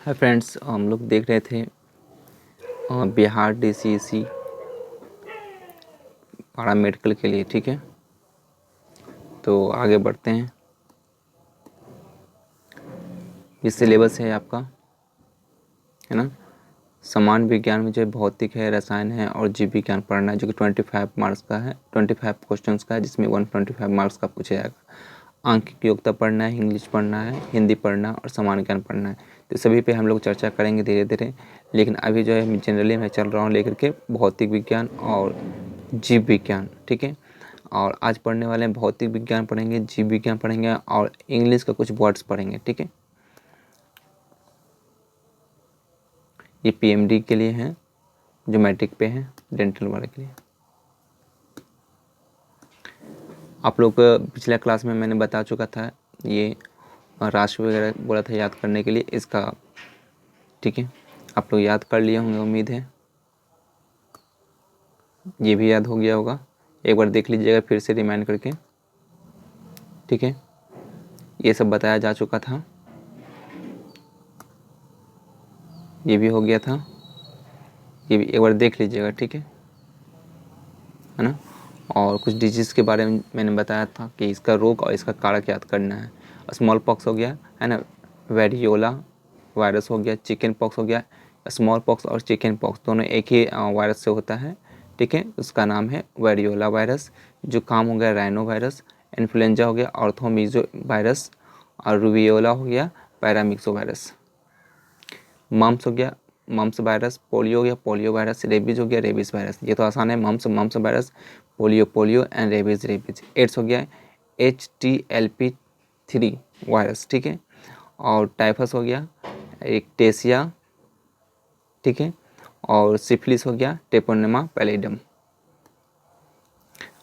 Hi friends, हम लोग देख रहे थे बिहार डीसीसी पारा मेडिकल के लिए। ठीक है, तो आगे बढ़ते हैं। ये सिलेबस है आपका, है ना। समान विज्ञान में जो भौतिक है, रसायन है और जीव विज्ञान पढ़ना है, जो कि 25 मार्क्स का है, 25 क्वेश्चंस का है, जिसमें 125 मार्क्स का पूछा जाएगा। आंकिक योग्यता पढ़ना है, इंग्लिश पढ़ना है, हिंदी पढ़ना और समान विज्ञान पढ़ना है। तो सभी पे हम लोग चर्चा करेंगे धीरे धीरे। लेकिन अभी जो है जनरली मैं चल रहा हूँ लेकर के भौतिक विज्ञान और जीव विज्ञान। ठीक है, और आज पढ़ने वाले हैं भौतिक विज्ञान पढ़ेंगे, जीव विज्ञान पढ़ेंगे और इंग्लिश का कुछ वर्ड्स पढ़ेंगे। ठीक है, ये पीएमडी के लिए हैं, जो मैट्रिक पे हैं, डेंटल वाले के लिए। आप लोग पिछले क्लास में मैंने बता चुका था, ये राशि वगैरह बोला था याद करने के लिए इसका। ठीक है, आप लोग याद कर लिए होंगे, उम्मीद है ये भी याद हो गया होगा। एक बार देख लीजिएगा फिर से रिमाइंड करके। ठीक है, ये सब बताया जा चुका था, ये भी हो गया था, ये भी एक बार देख लीजिएगा। ठीक है ना। और कुछ डिजीज़ के बारे में मैंने बताया था कि इसका रोग और इसका कारक याद करना है। स्मॉल पॉक्स हो गया, है ना, वेरियोला वायरस हो गया, चिकन पॉक्स हो गया। स्मॉल पॉक्स और चिकन पॉक्स दोनों एक ही वायरस से होता है। ठीक है, उसका नाम है वेरियोला वायरस। जुकाम हो गया राइनो वायरस। इन्फ्लुएंजा हो गया ऑर्थोमीजो वायरस। और रूबियोला हो गया पैरामिक्सो वायरस। मम्स हो गया मम्स वायरस। पोलियो हो गया पोलियो वायरस। रेबीज हो गया रेबीज वायरस। ये तो आसान है, mumps virus, polio and rabies. AIDS हो गया HTLP3 वायरस। ठीक है, और टाइफस हो गया एक्टेसिया। ठीक है, और सिफिलिस हो गया टेपोनेमा पैलिडम।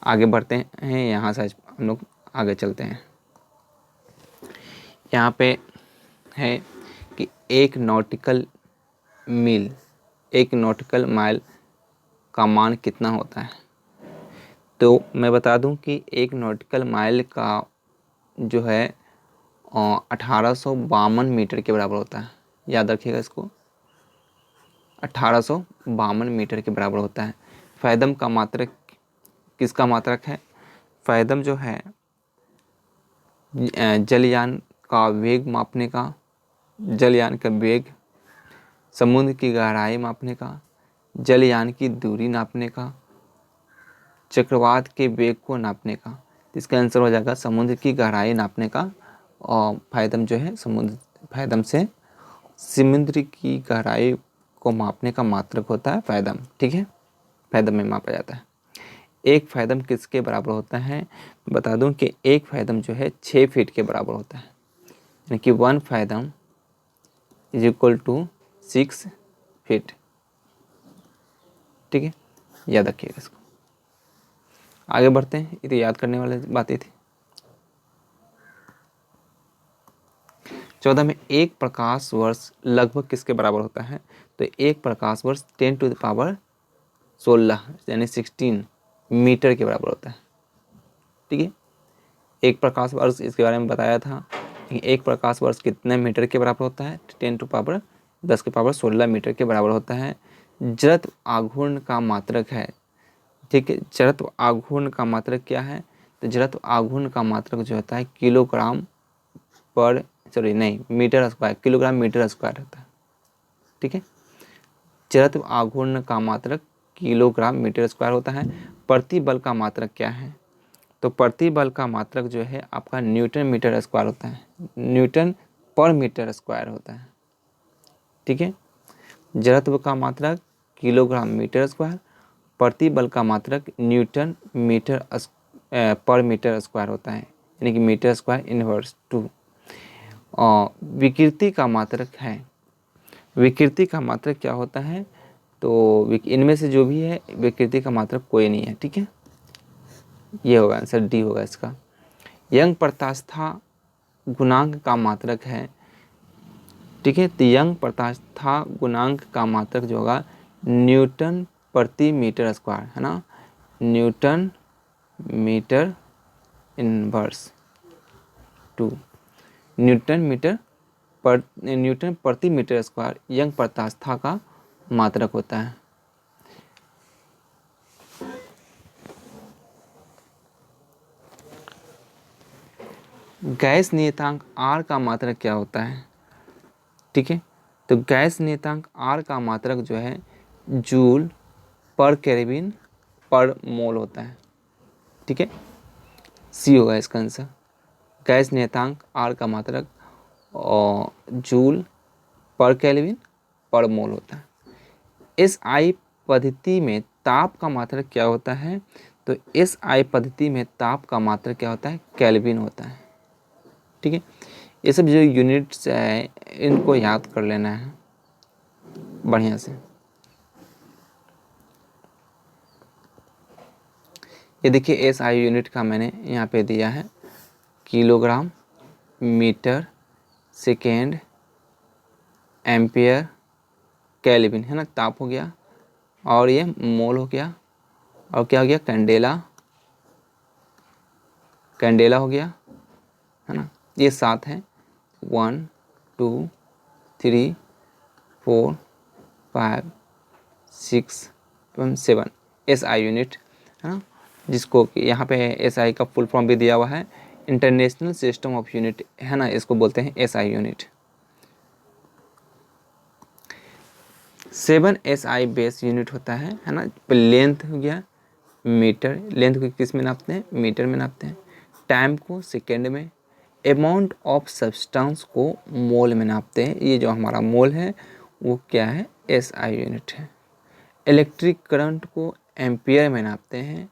आगे बढ़ते हैं, यहाँ से हम लोग आगे चलते हैं। यहाँ पे है कि एक नॉटिकल माइल का मान कितना होता है। तो मैं बता दूं कि एक नॉटिकल माइल का जो है 1852 मीटर के बराबर होता है। याद रखिएगा इसको, 1852 मीटर के बराबर होता है। फैदम का मात्रक किसका मात्रक है। फैदम जो है जलयान का वेग मापने का, जलयान का वेग, समुद्र की गहराई मापने का, जलयान की दूरी नापने का, चक्रवात के वेग को नापने का। इसका आंसर हो जाएगा समुद्र की गहराई नापने का। और फैदम जो है फैदम से समुद्र की गहराई को मापने का मात्रक होता है फैदम। ठीक है, फैदम में मापा जाता है। एक फैदम किसके बराबर होता है, बता दूं कि एक फैदम जो है 6 फीट के बराबर होता है, यानी कि 1 fathom is equal to 6 feet. ठीक है, याद रखिएगा इसको। आगे बढ़ते हैं, ये तो याद करने वाली बातें थी। 14 में एक प्रकाश वर्ष लगभग किसके बराबर होता है। तो एक प्रकाश वर्ष 10⁻16 यानी 16 मीटर के बराबर होता है। ठीक है, एक प्रकाश वर्ष, इसके बारे में बताया था कि एक प्रकाश वर्ष कितने मीटर के बराबर होता है। 10⁻16 मीटर के बराबर होता है। जड़त्व आघूर्ण का मात्रक है। ठीक है, जड़त्व आघूर्ण का मात्रक क्या है। तो जड़त्व आघूर्ण का मात्रक जो होता है metre square, kilogram metre square होता है। ठीक है, जड़त्व आघूर्ण का मात्रक किलोग्राम मीटर स्क्वायर होता है। प्रतिबल का मात्रक क्या है। तो प्रतिबल का मात्रक जो है आपका न्यूटन मीटर स्क्वायर होता है, न्यूटन पर मीटर स्क्वायर होता है। ठीक है, जड़त्व का मात्रक किलोग्राम मीटर स्क्वायर, प्रतिबल का मात्रक न्यूटन पर मीटर स्क्वायर होता है, यानी कि मीटर स्क्वायर इनवर्स 2। विकृति का मात्रक है, विकृति का मात्रक क्या होता है। तो इनमें से जो भी है विकृति का मात्रक कोई नहीं है। ठीक है, ये होगा आंसर, डी होगा इसका। यंग प्रत्यास्था गुणांक का मात्रक है। ठीक है, तो यंग प्रत्यास्था गुणांक का मात्रक जो होगा न्यूटन प्रति मीटर स्क्वायर, है ना, newton metre inverse 2, newton metre newton प्रति मीटर स्क्वायर यंग प्रत्यास्था का मात्रक होता है। गैस नियतांक R का मात्रक क्या होता है? ठीक है, तो गैस नियतांक R का मात्रक जो है जूल पर केल्विन पर मोल होता है। ठीक है, सी होगा इसका आंसर। गैस नियतांक R का मात्रक और जूल पर केल्विन पर मोल होता है। SI पद्धति में ताप का मात्रक क्या होता है? तो SI पद्धति में ताप का मात्रक क्या होता है? केल्विन होता है। ठीक है, ये सब जो यूनिट्स है इनको याद कर लेना है बढ़िया से। ये देखिए SI यूनिट का मैंने यहाँ पे दिया है kilogram, metre, second, ampere, kelvin, है ना, ताप हो गया, और ये मोल हो गया, और क्या हो गया? कैंडेला हो गया, है ना। ये 7 है, 1 2 3 4 5 6 7 SI यूनिट, है ना, जिसको कि यहाँ पे SI का फुल फॉर्म भी दिया हुआ है, इंटरनेशनल सिस्टम ऑफ यूनिट, है ना, इसको बोलते हैं SI unit. 7 SI base unit होता है ना। लेंथ हो गया मीटर, लेंथ को किस में नापते हैं? मीटर में नापते हैं। टाइम को सेकेंड में, अमाउंट ऑफ सब्सटेंस को मोल में नापते हैं। ये जो हमारा मोल है वो क्या है? SI यूनिट है। इलेक्ट्रिक करंट को एम्पियर में नापते हैं,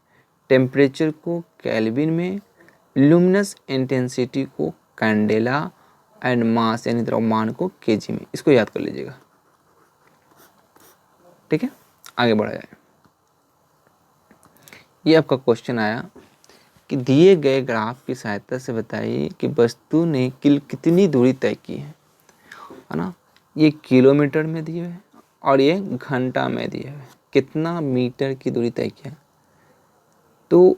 टेम्परेचर को केल्विन में, लुमिनस इंटेंसिटी को कैंडेला, एंड मास यानी द्रव्यमान को केजी में। इसको याद कर लीजिएगा। ठीक है, आगे बढ़ा जाए। ये आपका क्वेश्चन आया कि दिए गए ग्राफ की सहायता से बताइए कि वस्तु ने कितनी दूरी तय की है ना। ये किलोमीटर में दिए हुए और ये घंटा में दिए हुए, कितना मीटर की दूरी तय किया। तो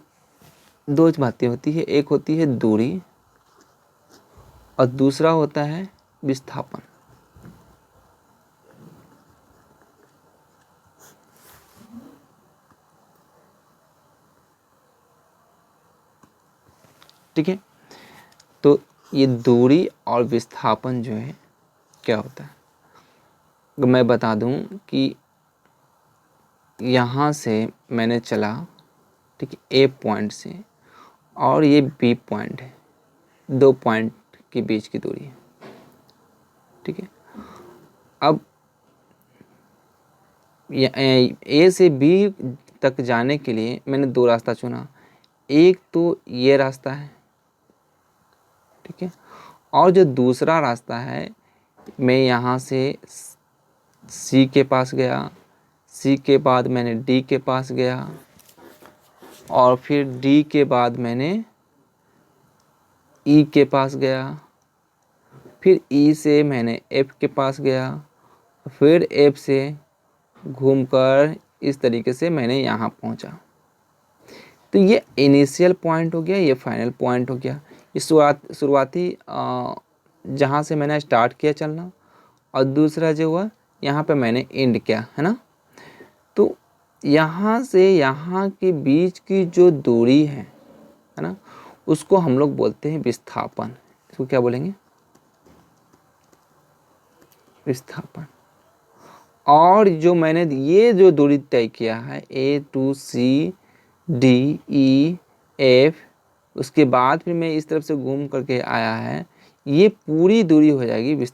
दो बातें होती है, एक होती है दूरी और दूसरा होता है विस्थापन। ठीक है, तो ये दूरी और विस्थापन जो है क्या होता है, मैं बता दूं कि यहाँ से मैंने चला, ठीक है, ए पॉइंट से, और ये बी पॉइंट है, 2 पॉइंट के बीच की दूरी है। ठीक है, अब ए से बी तक जाने के लिए मैंने 2 रास्ता चुना। एक तो ये रास्ता है, ठीक है, और जो दूसरा रास्ता है, मैं यहाँ से सी के पास गया, सी के बाद मैंने डी के पास गया, और फिर डी के बाद मैंने ई के पास गया, फिर ई से मैंने एफ के पास गया, फिर एफ से घूमकर इस तरीके से मैंने यहाँ पहुँचा। तो ये इनिशियल पॉइंट हो गया, ये फाइनल पॉइंट हो गया। ये शुरुआती जहाँ से मैंने स्टार्ट किया चलना, और दूसरा जो हुआ यहाँ पे मैंने एंड किया, है ना। तो यहाँ से यहाँ के बीच की जो दूरी है ना, उसको हम लोग बोलते हैं विस्थापन। इसको क्या बोलेंगे? विस्थापन। और जो मैंने ये जो दूरी तय किया है, A to C D E F, उसके बाद फिर मैं इस तरफ से घूम करके आया है, ये पूरी दूरी हो जाएगी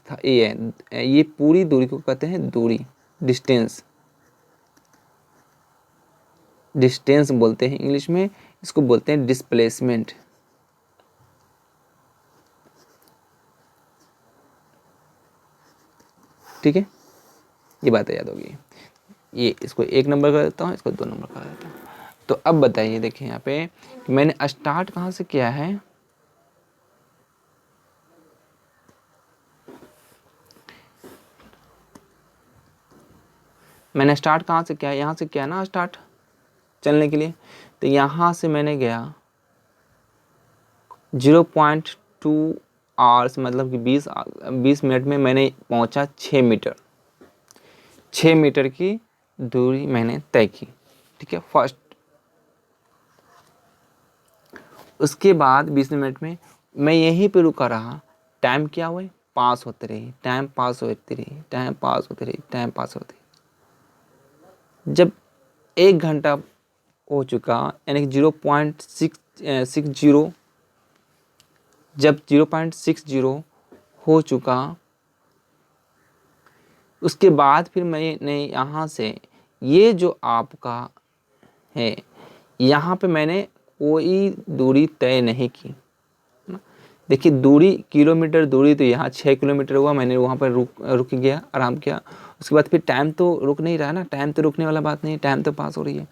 ये पूरी दूरी को कहते हैं दूरी, डिस्टेंस। डिस्टेंस बोलते हैं इंग्लिश में, इसको बोलते हैं डिस्प्लेसमेंट। ठीक है, ये बात याद होगी। ये इसको 1 नंबर कर देता हूँ, इसको 2 नंबर कर देता हूँ। तो अब बताइए, देखिए यहाँ पे कि मैंने स्टार्ट कहाँ से किया है। मैंने स्टार्ट कहाँ से किया? यहाँ से किया ना स्टार्ट चलने के लिए। तो यहाँ से मैंने गया 0.2 आवर्स मतलब कि 20 मिनट में मैंने पहुंचा 6 मीटर। 6 मीटर की दूरी मैंने तय की, ठीक है, फर्स्ट। उसके बाद 20 मिनट में मैं यहीं पे रुका रहा। टाइम क्या हुए, पास होते रही, टाइम पास होती रही, टाइम पास होती रही, टाइम पास होती रही। जब 1 घंटा हो चुका, यानी कि 0.60, जब 0.60 हो चुका, उसके बाद फिर मैंने यहाँ से ये जो आपका है, यहाँ पे मैंने कोई दूरी तय नहीं की। देखिए दूरी, किलोमीटर दूरी तो यहाँ 6 किलोमीटर हुआ, मैंने वहाँ पर रुक गया, आराम किया। उसके बाद फिर टाइम तो रुक नहीं रहा ना, टाइम तो रुकने वाला बात नहीं, टाइम तो पास हो रही है।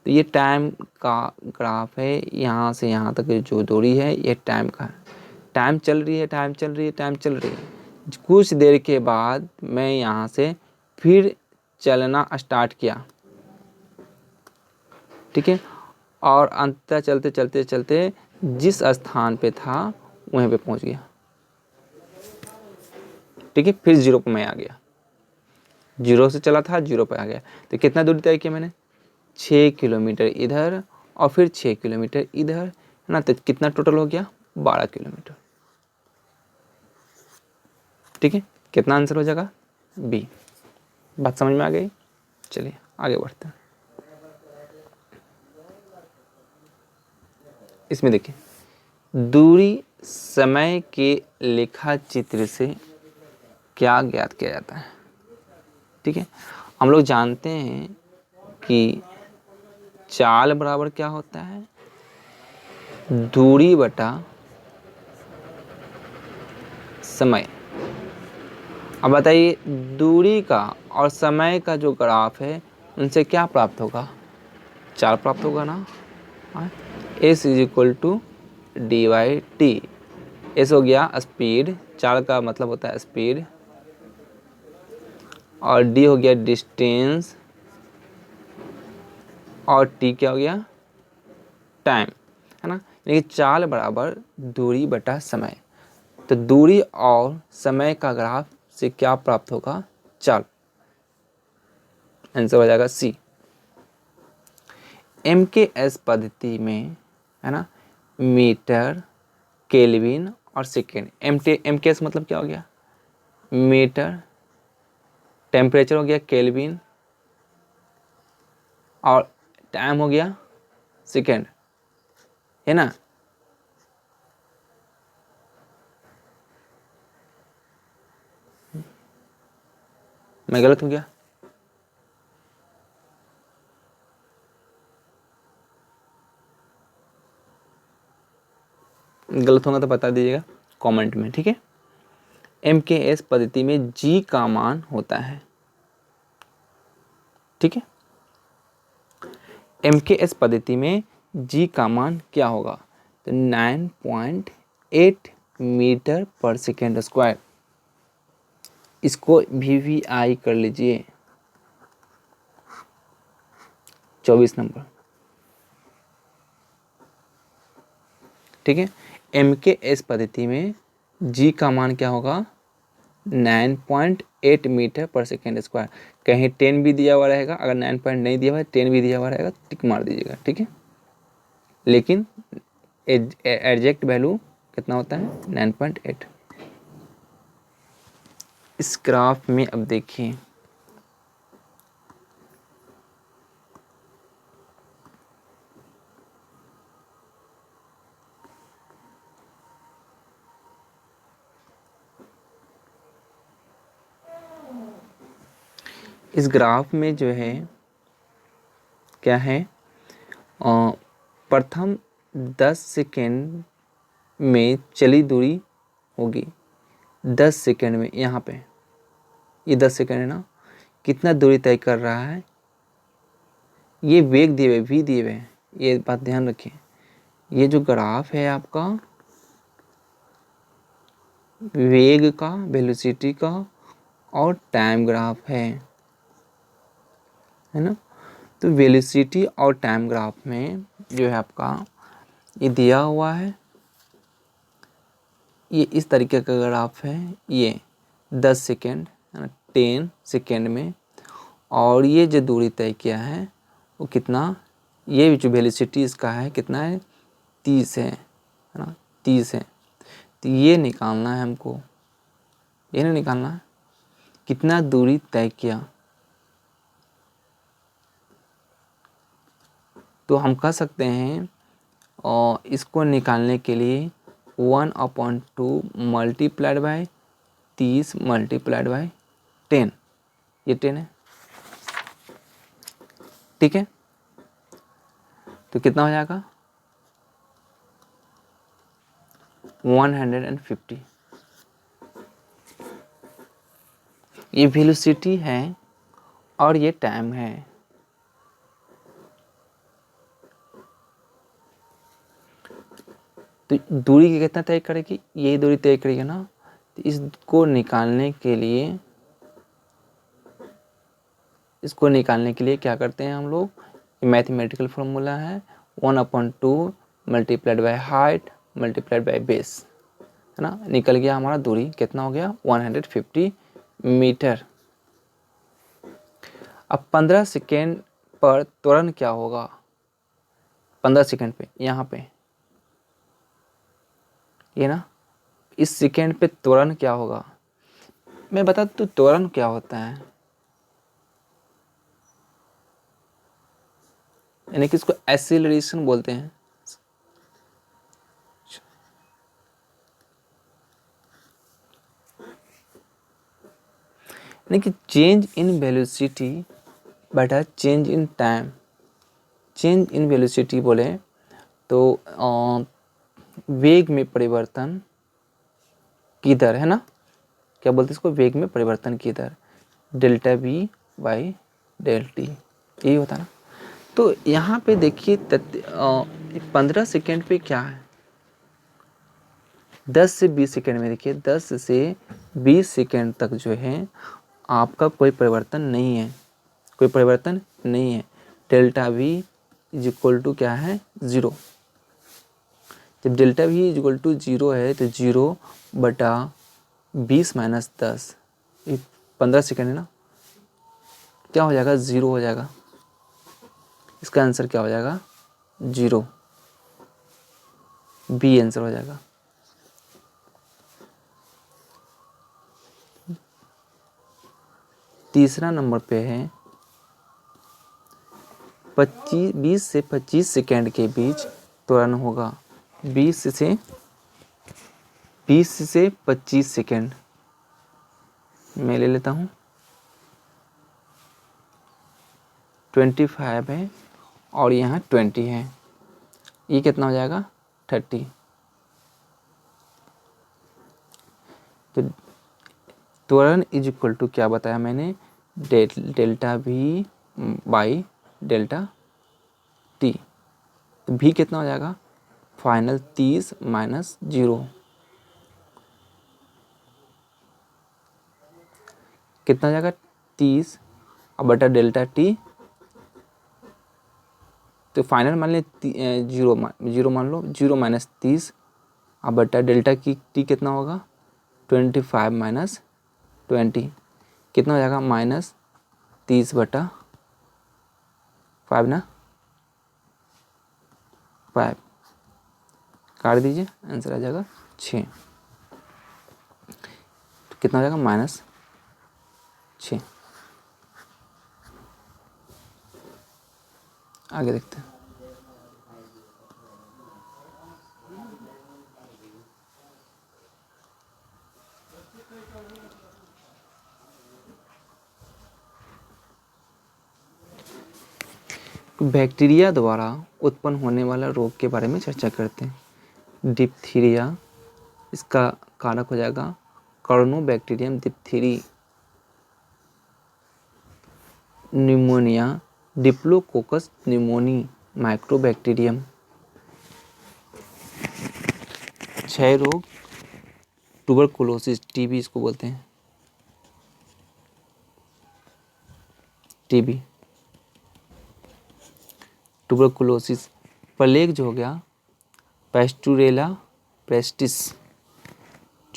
तो ये टाइम का ग्राफ है, यहाँ से यहाँ तक जो दूरी है ये टाइम का है। टाइम चल रही है, टाइम चल रही है, टाइम चल रही है। कुछ देर के बाद मैं यहाँ से फिर चलना स्टार्ट किया, ठीक है, और अंततः चलते चलते चलते जिस स्थान पे था वहीं पे पहुंच गया, ठीक है। फिर 0 पे मैं आ गया, 0 से चला था, 0 पे आ गया। तो कितना दूरी तय किया मैंने, 6 किलोमीटर इधर और फिर 6 किलोमीटर इधर, है ना। तो कितना टोटल हो गया, 12 किलोमीटर, ठीक है। कितना आंसर हो जाएगा, बी। बात समझ में आ गई। चलिए आगे बढ़ते हैं। इसमें देखिए, दूरी समय के लेखा चित्र से क्या ज्ञात किया जाता है, ठीक है। हम लोग जानते हैं कि चाल बराबर क्या होता है, दूरी बटा समय। अब बताइए, दूरी का और समय का जो ग्राफ है उनसे क्या प्राप्त होगा, चाल प्राप्त होगा ना। S is equal to D by T. S हो गया स्पीड, चाल का मतलब होता है स्पीड, और डी हो गया डिस्टेंस, और टी क्या हो गया, टाइम, है ना। यानी कि चाल बराबर दूरी बटा समय। तो दूरी और समय का ग्राफ से क्या प्राप्त होगा, चाल। आंसर हो जाएगा सी। MKS पद्धति में, है ना, मीटर, केल्विन और सेकेंड। MKS मतलब क्या हो गया, मीटर, टेम्परेचर हो गया केल्विन, और टाइम हो गया सेकेंड, है ना। मैं गलत हो गया, गलत होगा तो बता दीजिएगा कमेंट में, ठीक है। MKS पद्धति में G का मान होता है, ठीक है। MKS पद्धति में G का मान क्या होगा, तो 9.8 मीटर पर सेकेंड स्क्वायर। इसको VVI कर लीजिए, 24 नंबर, ठीक है। MKS पद्धति में G का मान क्या होगा, 9.8 मीटर पर सेकेंड स्क्वायर। कहीं 10 भी दिया हुआ रहेगा, अगर 9 पॉइंट नहीं दिया हुआ है, 10 भी दिया हुआ रहेगा, टिक मार दीजिएगा, ठीक है। लेकिन एग्जैक्ट वैल्यू कितना होता है, 9.8। इस ग्राफ में अब देखिए, इस ग्राफ में जो है क्या है, प्रथम 10 सेकेंड में चली दूरी होगी, 10 सेकेंड में, यहाँ पे ये 10 सेकेंड है ना, कितना दूरी तय कर रहा है, ये वेग दिए हुए, वी दिए हुए हैं, ये बात ध्यान रखिए। ये जो ग्राफ है आपका वेग का, वेलोसिटी का और टाइम ग्राफ है ना। तो वेलोसिटी और टाइम ग्राफ में जो है आपका ये दिया हुआ है, ये इस तरीके का ग्राफ है, ये 10 सेकेंड 10 सेकेंड में, और ये जो दूरी तय किया है वो कितना, ये जो वेलोसिटी इसका है कितना है 30 है ना, 30 है। तो ये निकालना है हमको, ये नहीं निकालना है कितना दूरी तय किया। तो हम कह सकते हैं और इसको निकालने के लिए 1/2 मल्टीप्लाइड बाय 30 मल्टीप्लाइड बाय 10, ये 10 है, ठीक है। तो कितना हो जाएगा 150। ये वेलोसिटी है और ये टाइम है। तो दूरी कितना तय करेगी, ये दूरी तय करेगी ना। तो इसको निकालने के लिए क्या करते हैं हम लोग, मैथमेटिकल फॉर्मूला है 1/2 multiplied by height multiplied by base, है ना। निकल गया हमारा दूरी कितना हो गया 150 मीटर। अब 15 सेकेंड पर त्वरण क्या होगा, 15 सेकेंड पे यहाँ पे ये ना, इस सेकेंड पे त्वरण क्या होगा। मैं बता दूं त्वरण क्या होता है, यानी कि इसको एक्सीलरेशन बोलते हैं। यानी कि चेंज इन वेलोसिटी बटा change in time. Change in velocity बोले तो वेग में परिवर्तन की दर, है ना, क्या बोलते हैं इसको, वेग में परिवर्तन की दर, delta V by del T, यही होता है ना। तो यहाँ पे देखिए 15 सेकेंड पे क्या है, 10 से 20 सेकेंड में, देखिए 10 से 20 सेकेंड तक जो है आपका कोई परिवर्तन नहीं है, कोई परिवर्तन नहीं है। Delta V is equal to क्या है 0। जब delta V is equal to 0 है तो 0/20 माइनस 10, 15 सेकेंड है ना, क्या हो जाएगा 0 हो जाएगा। इसका आंसर क्या हो जाएगा 0, बी आंसर हो जाएगा। तीसरा नंबर पे है 20 से 25 सेकेंड के बीच त्वरण होगा। 20 से 25 सेकेंड मैं ले लेता हूँ, 25 है और यहाँ 20 है, ये कितना हो जाएगा 30। तो त्वरण इज इक्वल टू क्या बताया मैंने, delta V by delta T. तो भी कितना हो जाएगा फाइनल 30 माइनस 0, कितना हो जाएगा 30 और बटा डेल्टा टी। तो फाइनल मान ले 0 मान लो, 0 माइनस 30 और बटा डेल्टा की टी कितना होगा 25 माइनस 20, कितना हो जाएगा -30/5 ना, 5 काट दीजिए, आंसर आ जाएगा 6। तो कितना हो जाएगा -6। आगे देखते हैं। बैक्टीरिया द्वारा उत्पन्न होने वाला रोग के बारे में चर्चा करते हैं। डिप्थीरिया, इसका कारक हो जाएगा Corynebacterium diphtheriae. Pneumonia, Diplococcus pneumoniae Mycobacterium. क्षय रोग, ट्यूबरकुलोसिस टीबी इसको बोलते हैं, टीबी ट्यूबरकुलोसिस। प्लेग जो हो गया पेस्टुरेला पेस्टिस,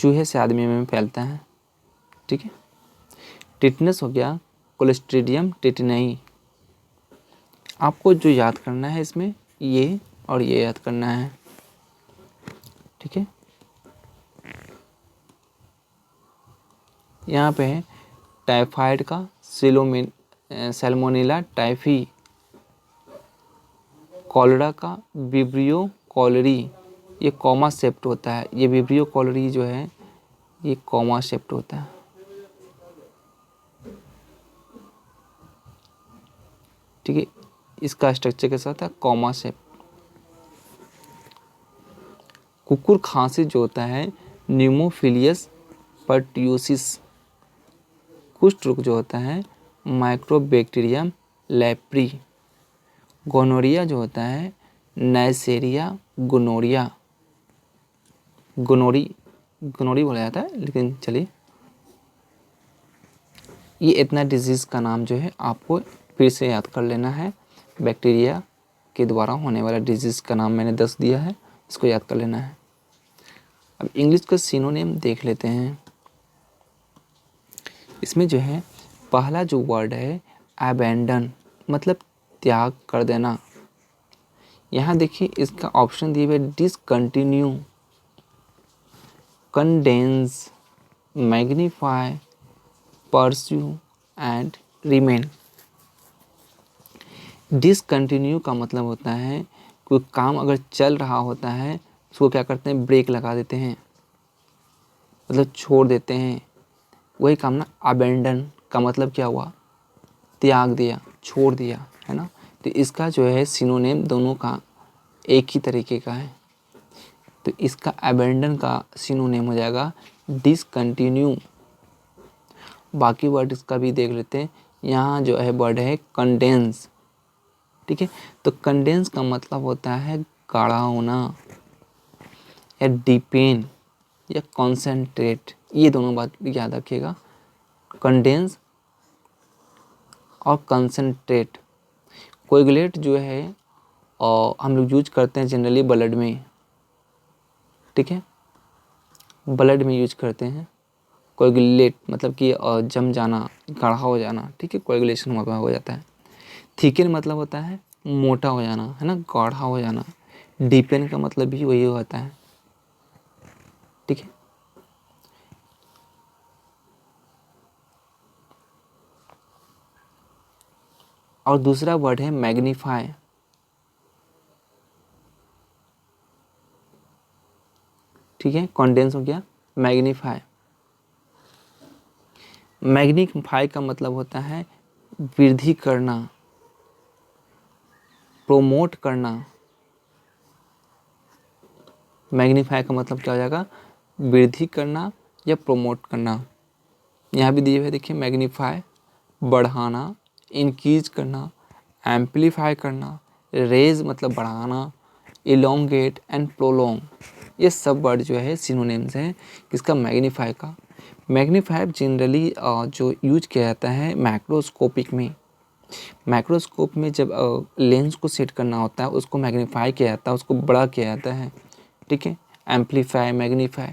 चूहे से आदमी में फैलता है, ठीक है। टिटनस हो गया क्लोस्ट्रीडियम टिटनी। आपको जो याद करना है इसमें ये और ये याद करना है, ठीक है। यहाँ पे है टाइफाइड का सैल्मोनेला टाइफी, कॉलेरा का विब्रियो कॉलेरी, ये कॉमा सेप्ट होता है, ये विब्रियो कॉलेरी जो है ये कॉमा सेप्ट होता है, ठीक है। इसका स्ट्रक्चर के साथ है कॉमा सेप्ट। कुकुर खांसी जो होता है न्यूमोफिलियस पर्ट्यूसिस। कुष्ठ रोग जो होता है माइक्रोबैक्टीरियम लेप्री। गोनोरिया जो होता है नाइसेरिया गोनोरिया। गोनोरी बोला जाता है, लेकिन चलिए ये इतना डिजीज़ का नाम जो है आपको फिर से याद कर लेना है। बैक्टीरिया के द्वारा होने वाला डिजीज़ का नाम मैंने 10 दिया है, इसको याद कर लेना है। अब इंग्लिश का सिनोनिम देख लेते हैं। इसमें जो है पहला जो वर्ड है अबैंडन, मतलब त्याग कर देना। यहाँ देखिए इसका ऑप्शन दिए हुए discontinue, condense, magnify, pursue and remain. Discontinue का मतलब होता है कोई काम अगर चल रहा होता है उसको क्या करते हैं, ब्रेक लगा देते हैं, मतलब छोड़ देते हैं। वही काम ना अबेंडन का मतलब क्या हुआ, त्याग दिया, छोड़ दिया, है ना। तो इसका जो है सिनोनिम दोनों का एक ही तरीके का है। तो इसका अबेंडन का सिनोनिम हो जाएगा डिसकंटिन्यू। बाकी वर्ड इसका भी देख लेते हैं। यहाँ जो है वर्ड है कंडेंस, ठीक है। तो कंडेंस का मतलब होता है गाढ़ा होना या डीपेन या कॉन्सेंट्रेट। ये दोनों बात याद रखिएगा, कंडेंस और कंसेंट्रेट। कोएगुलेट जो है और हम लोग यूज करते हैं जनरली ब्लड में, ठीक है, ब्लड में यूज करते हैं। कोएगुलेट मतलब कि जम जाना, गाढ़ा हो जाना, ठीक है, कोएगुलेशन वहाँ पर हो जाता है। थिकन मतलब होता है मोटा हो जाना, है ना, गाढ़ा हो जाना। डीपेन का मतलब भी वही होता है, ठीक है। और दूसरा वर्ड है मैग्नीफाई, ठीक है, कंडेंस हो गया मैग्नीफाई। मैग्नीफाई का मतलब होता है वृद्धि करना, प्रोमोट करना। मैग्नीफाई का मतलब क्या हो जाएगा, वृद्धि करना या प्रोमोट करना। यहाँ भी दिए हुए देखिए मैग्नीफाई, बढ़ाना, इंक्रीज करना, एम्पलीफाई करना, रेज मतलब बढ़ाना, इलोंगेट एंड प्रोलोंग। ये सब वर्ड जो है सिनोनिम्स हैं किसका, मैग्नीफाई का। मैग्नीफाई जनरली जो यूज किया जाता है मैक्रोस्कोपिक में। माइक्रोस्कोप में जब लेंस को सेट करना होता है उसको मैग्नीफाई किया जाता है, उसको बड़ा किया जाता है, ठीक है। एम्पलीफाई, मैग्नीफाई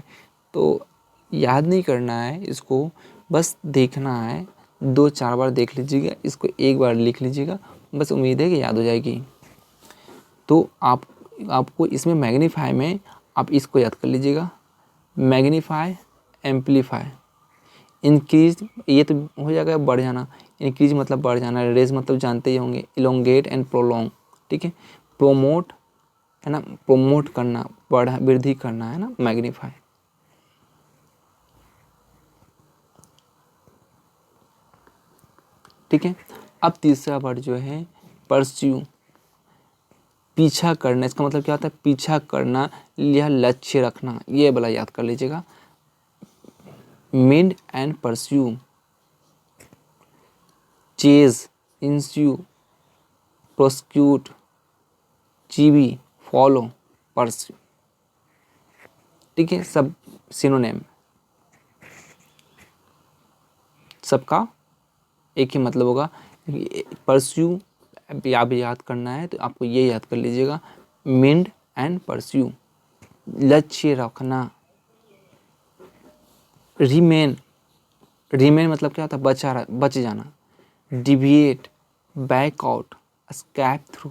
तो याद नहीं करना है, इसको बस देखना है। 2-4 बार देख लीजिएगा, इसको एक बार लिख लीजिएगा, बस उम्मीद है कि याद हो जाएगी। तो आपको इसमें मैग्नीफाई में आप इसको याद कर लीजिएगा, मैग्नीफाई, एम्पलीफाई। इंक्रीज ये तो हो जाएगा बढ़ जाना, इंक्रीज मतलब बढ़ जाना, रेज मतलब जानते ही होंगे, इलोंगेट एंड प्रोलॉन्ग, ठीक है। प्रोमोट है ना, प्रोमोट करना, बढ़ा वृद्धि करना, है ना, मैग्नीफाई। ठीक है। अब तीसरा वर्ड जो है परस्यू, पीछा करना। इसका मतलब क्या होता है, पीछा करना या लक्ष्य रखना। ये वाला याद कर लीजिएगा, mid and pursue, chase, ensue, prosecute, जीवी, फॉलो, परस्यू, ठीक है। सब सिनोनिम, सबका एक ही मतलब होगा। परस्यू आप याद करना है तो आपको ये याद कर लीजिएगा, मिड एंड परस्यू, लक्ष्य रखना, रिमेन, रिमेन मतलब क्या होता है? बचा रहा, बच जाना। Deviate, back out, escape through,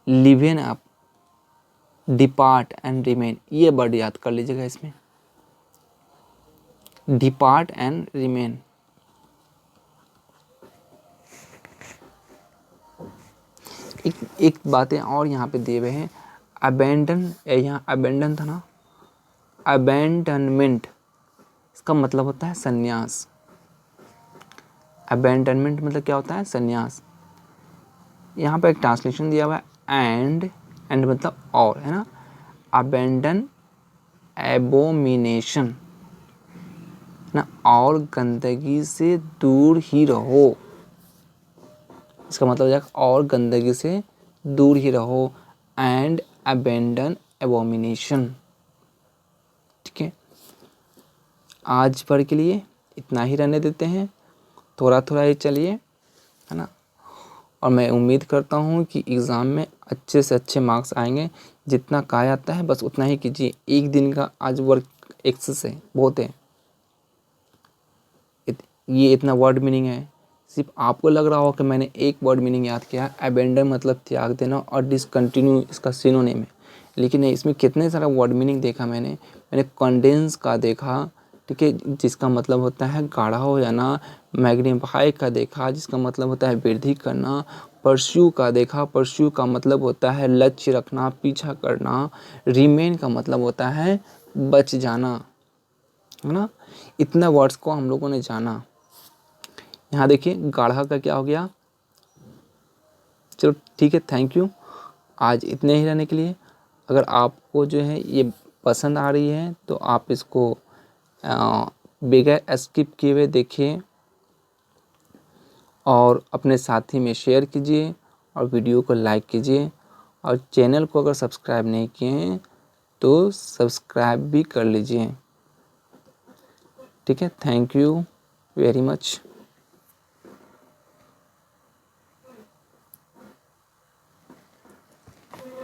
liven up, depart and remain. ये वर्ड याद कर लीजिएगा इसमें, डिपार्ट एंड रिमेन। एक बातें और यहाँ पे दिए हुए हैं, अबेंडन, यहाँ अबेंडन था ना, अबेंडनमेंट, इसका मतलब होता है संन्यास। अबेंडनमेंट मतलब क्या होता है? संन्यास। यहाँ पे एक ट्रांसलेशन दिया हुआ है, एंड मतलब और, है ना। अबेंडन एबोमिनेशन ना, और गंदगी से दूर ही रहो। इसका मतलब हो जाएगा और गंदगी से दूर ही रहो, एंड अबेंडन एबोमिनेशन। ठीक है, आज भर के लिए इतना ही रहने देते हैं, थोड़ा थोड़ा ही चलिए, है ना। और मैं उम्मीद करता हूँ कि एग्ज़ाम में अच्छे से अच्छे मार्क्स आएंगे। जितना कहा जाता है बस उतना ही कीजिए। एक दिन का आज वर्क एक्सेस है, बहुत है। ये इतना वर्ड मीनिंग है, सिर्फ आपको लग रहा हो कि मैंने एक वर्ड मीनिंग याद किया, अबेंडन मतलब त्याग देना, और डिसकंटिन्यू इसका सिनोनिम है। लेकिन इसमें कितने सारा वर्ड मीनिंग देखा मैंने कंडेंस का देखा, ठीक है, जिसका मतलब होता है गाढ़ा हो जाना। मैग्नीफाई का देखा, जिसका मतलब होता है वृद्धि करना। परस्यू का देखा, परस्यू का मतलब होता है लक्ष्य रखना, पीछा करना। रिमेन का मतलब होता है बच जाना, है ना। इतना वर्ड्स को हम लोगों ने जाना। यहाँ देखिए गाढ़ा का क्या हो गया। चलो ठीक है, थैंक यू आज इतने ही रहने के लिए। अगर आपको जो है ये पसंद आ रही है तो आप इसको बगैर स्किप किए हुए देखिए, और अपने साथी में शेयर कीजिए, और वीडियो को लाइक कीजिए, और चैनल को अगर सब्सक्राइब नहीं किए हैं तो सब्सक्राइब भी कर लीजिए। ठीक है, थैंक यू वेरी मच।